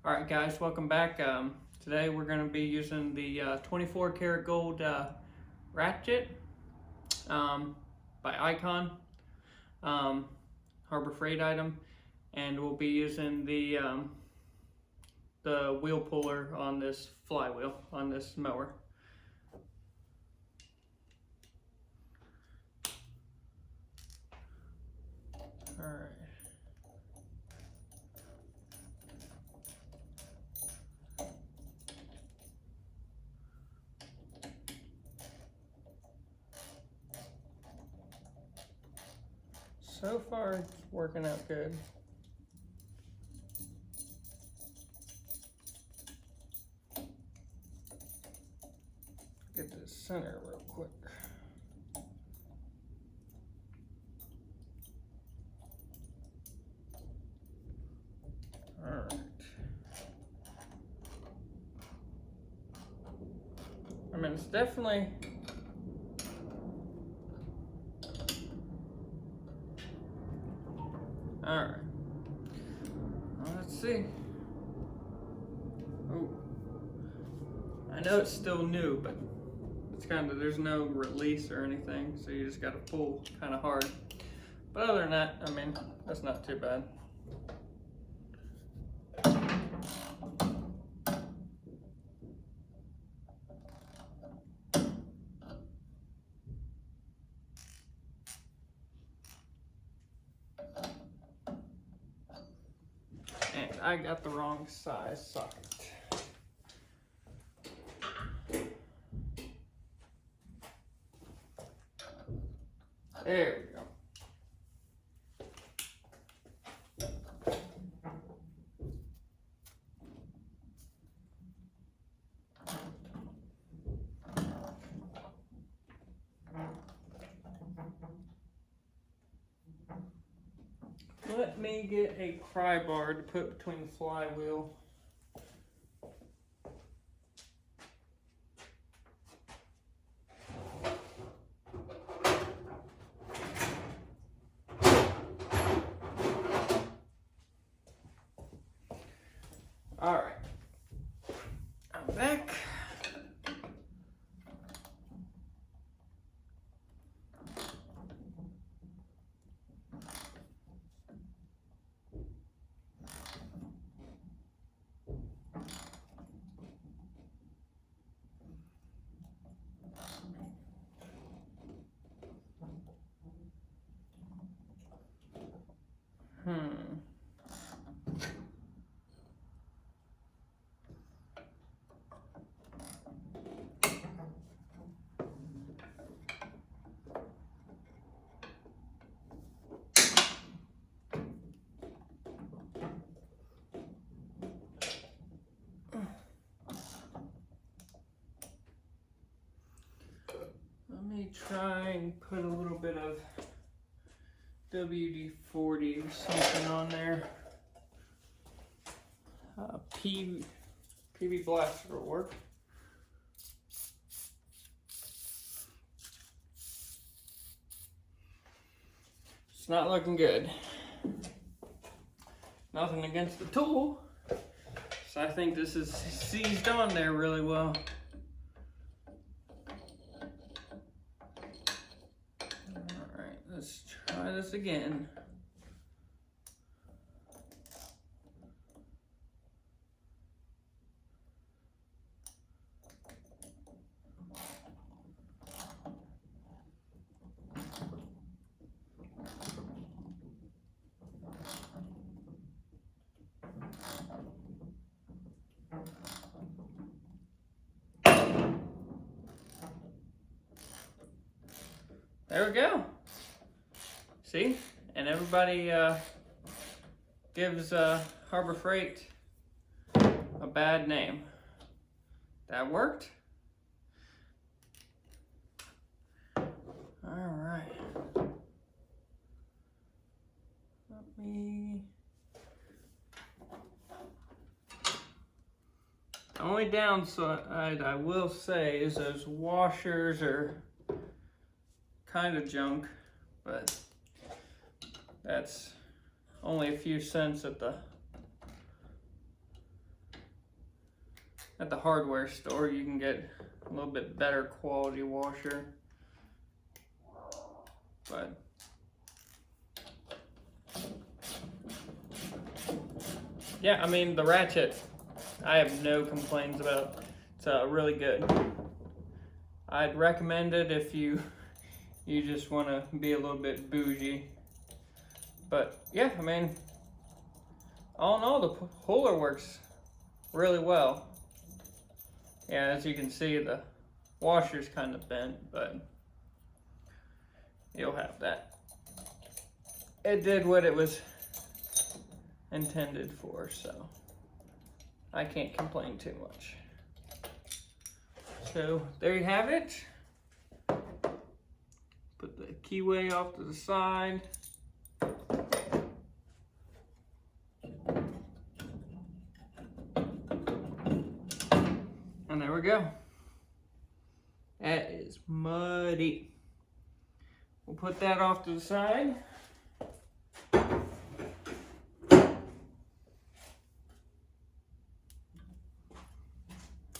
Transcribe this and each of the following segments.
Alright guys, welcome back. Today we're going to be using the 24 karat gold ratchet by Icon, Harbor Freight item, and we'll be using the wheel puller on this flywheel on this mower. Alright. So far, it's working out good. Get this center real quick. All right. I mean, it's definitely all right. Well, let's see. Oh, I know it's still new, but it's there's no release or anything, so you just got to pull kind of hard. But other than that, I mean, that's not too bad. And I got the wrong size socket. There we go. Let me get a pry bar to put between the flywheel. All right, I'm back. Let me try and put a little bit of WD-40 or something on there. PV Blaster will work. It's not looking good. Nothing against the tool. So I think this is seized on there really well. Alright, let's try this again. There we go. See? And everybody gives Harbor Freight a bad name. That worked. All right. The only downside I will say is those washers are kind of junk, but that's only a few cents at the at the hardware store you can get a little bit better quality washer. But yeah, I mean, the ratchet, I have no complaints about. It's really good. I'd recommend it if you just want to be a little bit bougie. But yeah, I mean, all in all, the puller works really well. Yeah, as you can see, the washer's kind of bent, but you'll have that. It did what it was intended for, so I can't complain too much. So there you have it. Put the keyway off to the side. And there we go. That is muddy. We'll put that off to the side.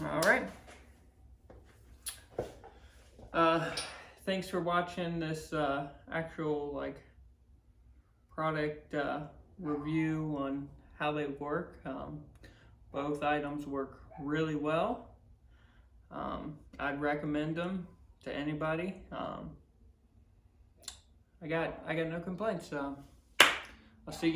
All right. Thanks for watching this actual product review on how they work. Both items work really well. I'd recommend them to anybody. I got no complaints. I'll see you